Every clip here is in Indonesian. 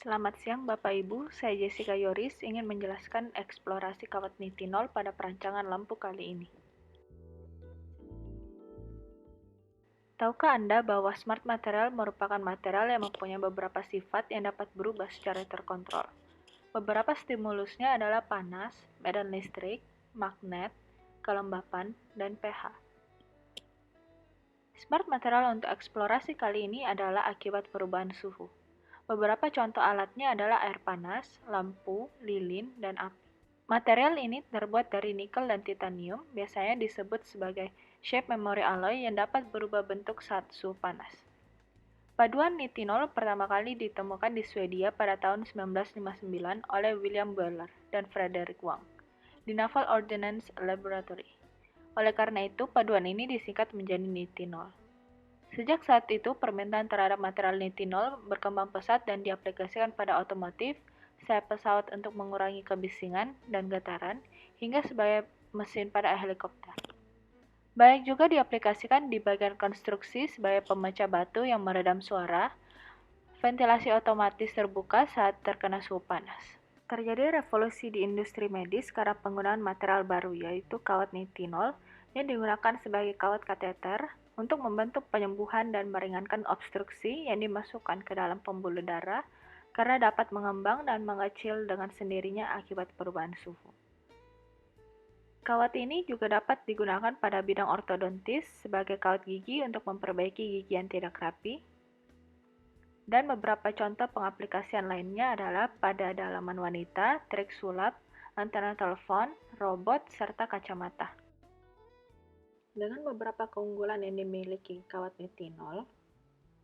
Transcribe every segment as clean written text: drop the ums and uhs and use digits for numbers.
Selamat siang Bapak Ibu, saya Jessica Yoris ingin menjelaskan eksplorasi kawat nitinol pada perancangan lampu kali ini. Tahukah Anda bahwa smart material merupakan material yang mempunyai beberapa sifat yang dapat berubah secara terkontrol? Beberapa stimulusnya adalah panas, medan listrik, magnet, kelembapan, dan pH. Smart material untuk eksplorasi kali ini adalah akibat perubahan suhu. Beberapa contoh alatnya adalah air panas, lampu, lilin, dan api. Material ini terbuat dari nikel dan titanium, biasanya disebut sebagai shape memory alloy yang dapat berubah bentuk saat suhu panas. Paduan nitinol pertama kali ditemukan di Swedia pada tahun 1959 oleh William Böhler dan Frederick Wang di Naval Ordnance Laboratory. Oleh karena itu, paduan ini disingkat menjadi nitinol. Sejak saat itu, permintaan terhadap material nitinol berkembang pesat dan diaplikasikan pada otomotif, sayap pesawat untuk mengurangi kebisingan dan getaran, hingga sebagai mesin pada helikopter. Banyak juga diaplikasikan di bagian konstruksi sebagai pemecah batu yang meredam suara, ventilasi otomatis terbuka saat terkena suhu panas. Terjadi revolusi di industri medis karena penggunaan material baru, yaitu kawat nitinol yang digunakan sebagai kawat kateter untuk membantu penyembuhan dan meringankan obstruksi yang dimasukkan ke dalam pembuluh darah karena dapat mengembang dan mengecil dengan sendirinya akibat perubahan suhu. Kawat ini juga dapat digunakan pada bidang ortodontis sebagai kawat gigi untuk memperbaiki gigi yang tidak rapi, dan beberapa contoh pengaplikasian lainnya adalah pada dalaman wanita, trik sulap, antena telepon, robot, serta kacamata. Dengan beberapa keunggulan yang dimiliki kawat nitinol,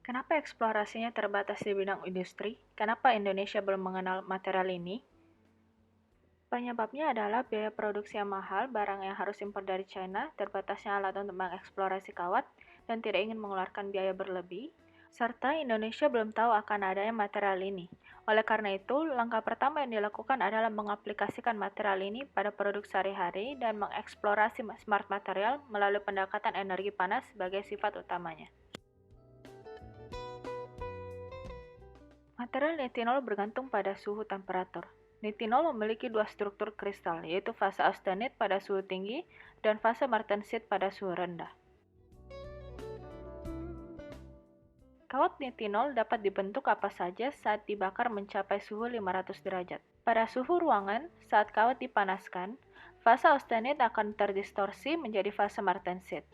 kenapa eksplorasinya terbatas di bidang industri? Kenapa Indonesia belum mengenal material ini? Penyebabnya adalah biaya produksi yang mahal, barang yang harus impor dari China, terbatasnya alat untuk mengeksplorasi kawat, dan tidak ingin mengeluarkan biaya berlebih, serta Indonesia belum tahu akan adanya material ini. Oleh karena itu, langkah pertama yang dilakukan adalah mengaplikasikan material ini pada produk sehari-hari dan mengeksplorasi smart material melalui pendekatan energi panas sebagai sifat utamanya. Material nitinol bergantung pada suhu temperatur. Nitinol memiliki dua struktur kristal, yaitu fase austenit pada suhu tinggi dan fase martensit pada suhu rendah. Kawat nitinol dapat dibentuk apa saja saat dibakar mencapai suhu 500 derajat. Pada suhu ruangan, saat kawat dipanaskan, fase austenit akan terdistorsi menjadi fase martensit.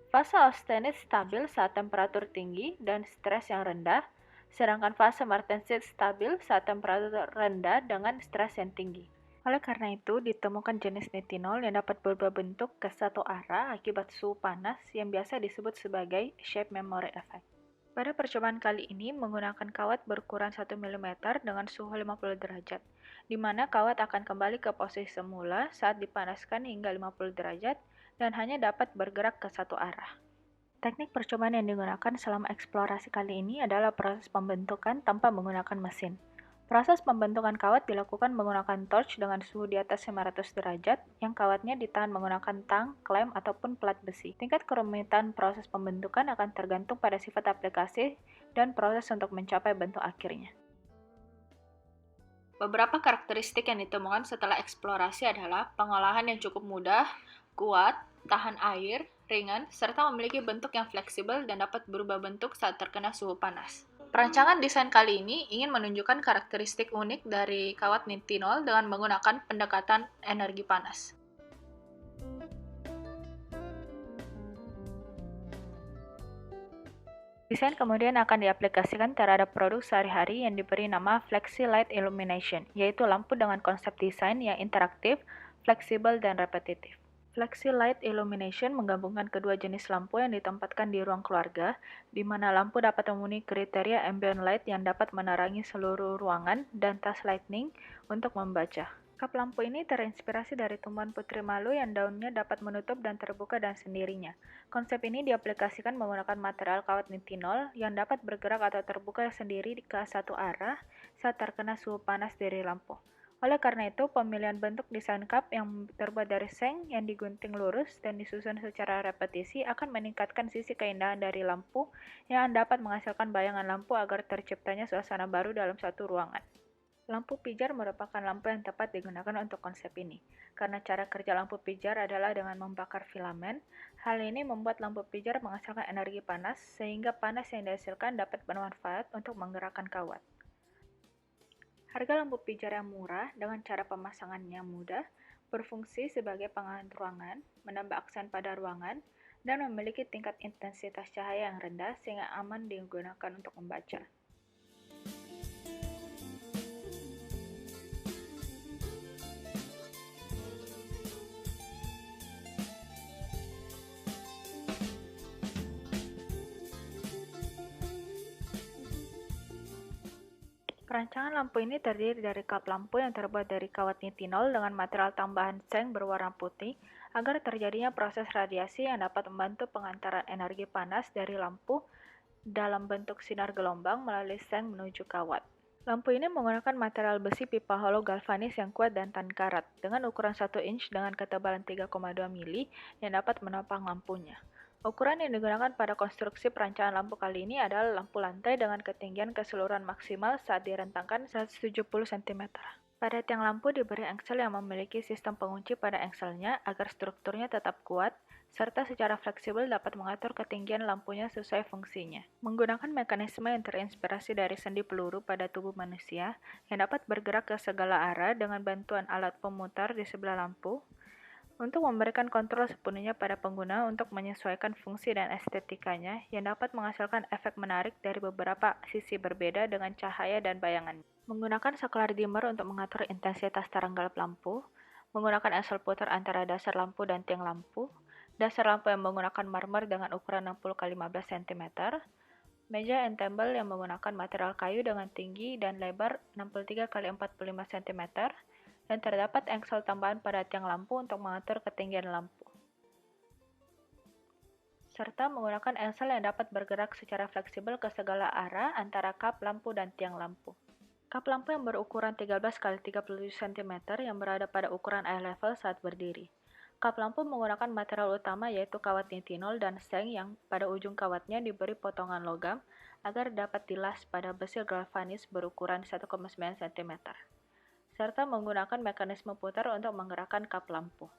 Fase austenit stabil saat temperatur tinggi dan stres yang rendah, sedangkan fase martensit stabil saat temperatur rendah dengan stres yang tinggi. Oleh karena itu, ditemukan jenis nitinol yang dapat berubah bentuk ke satu arah akibat suhu panas yang biasa disebut sebagai shape memory effect. Pada percobaan kali ini menggunakan kawat berukuran 1 mm dengan suhu 50 derajat, di mana kawat akan kembali ke posisi semula saat dipanaskan hingga 50 derajat dan hanya dapat bergerak ke satu arah. Teknik percobaan yang digunakan selama eksplorasi kali ini adalah proses pembentukan tanpa menggunakan mesin. Proses pembentukan kawat dilakukan menggunakan torch dengan suhu di atas 500 derajat yang kawatnya ditahan menggunakan tang, klem, ataupun plat besi. Tingkat kerumitan proses pembentukan akan tergantung pada sifat aplikasi dan proses untuk mencapai bentuk akhirnya. Beberapa karakteristik yang ditemukan setelah eksplorasi adalah pengolahan yang cukup mudah, kuat, tahan air, ringan, serta memiliki bentuk yang fleksibel dan dapat berubah bentuk saat terkena suhu panas. Perancangan desain kali ini ingin menunjukkan karakteristik unik dari kawat nitinol dengan menggunakan pendekatan energi panas. Desain kemudian akan diaplikasikan terhadap produk sehari-hari yang diberi nama Flexi Light Illumination, yaitu lampu dengan konsep desain yang interaktif, fleksibel, dan repetitif. Flexi Light Illumination menggabungkan kedua jenis lampu yang ditempatkan di ruang keluarga, di mana lampu dapat memenuhi kriteria ambient light yang dapat menerangi seluruh ruangan dan task lighting untuk membaca. Kap lampu ini terinspirasi dari tumbuhan putri malu yang daunnya dapat menutup dan terbuka dengan sendirinya. Konsep ini diaplikasikan menggunakan material kawat nitinol yang dapat bergerak atau terbuka sendiri ke satu arah saat terkena suhu panas dari lampu. Oleh karena itu, pemilihan bentuk desain kap yang terbuat dari seng yang digunting lurus dan disusun secara repetisi akan meningkatkan sisi keindahan dari lampu yang dapat menghasilkan bayangan lampu agar terciptanya suasana baru dalam satu ruangan. Lampu pijar merupakan lampu yang tepat digunakan untuk konsep ini, karena cara kerja lampu pijar adalah dengan membakar filamen. Hal ini membuat lampu pijar menghasilkan energi panas, sehingga panas yang dihasilkan dapat bermanfaat untuk menggerakkan kawat. Harga lampu pijar yang murah dengan cara pemasangannya mudah, berfungsi sebagai penghangat ruangan, menambah aksen pada ruangan, dan memiliki tingkat intensitas cahaya yang rendah sehingga aman digunakan untuk membaca. Perancangan lampu ini terdiri dari kap lampu yang terbuat dari kawat nitinol dengan material tambahan seng berwarna putih agar terjadinya proses radiasi yang dapat membantu pengantaran energi panas dari lampu dalam bentuk sinar gelombang melalui seng menuju kawat. Lampu ini menggunakan material besi pipa hollow galvanis yang kuat dan tahan karat dengan ukuran 1 inch dengan ketebalan 3,2 mili yang dapat menopang lampunya. Ukuran yang digunakan pada konstruksi perancangan lampu kali ini adalah lampu lantai dengan ketinggian keseluruhan maksimal saat direntangkan 170 cm. Pada tiang lampu diberi engsel yang memiliki sistem pengunci pada engselnya agar strukturnya tetap kuat, serta secara fleksibel dapat mengatur ketinggian lampunya sesuai fungsinya. Menggunakan mekanisme yang terinspirasi dari sendi peluru pada tubuh manusia, yang dapat bergerak ke segala arah dengan bantuan alat pemutar di sebelah lampu, untuk memberikan kontrol sepenuhnya pada pengguna untuk menyesuaikan fungsi dan estetikanya yang dapat menghasilkan efek menarik dari beberapa sisi berbeda dengan cahaya dan bayangan. Menggunakan saklar dimmer untuk mengatur intensitas terang gelap lampu, menggunakan engsel putar antara dasar lampu dan tiang lampu, dasar lampu yang menggunakan marmer dengan ukuran 60 x 15 cm, meja entemble yang menggunakan material kayu dengan tinggi dan lebar 63 x 45 cm, dan terdapat engsel tambahan pada tiang lampu untuk mengatur ketinggian lampu. Serta menggunakan engsel yang dapat bergerak secara fleksibel ke segala arah antara kap lampu dan tiang lampu. Kap lampu yang berukuran 13 x 37 cm yang berada pada ukuran eye level saat berdiri. Kap lampu menggunakan material utama yaitu kawat nitinol dan seng yang pada ujung kawatnya diberi potongan logam agar dapat dilas pada besi galvanis berukuran 1,9 cm. Serta menggunakan mekanisme putar untuk menggerakkan kap lampu.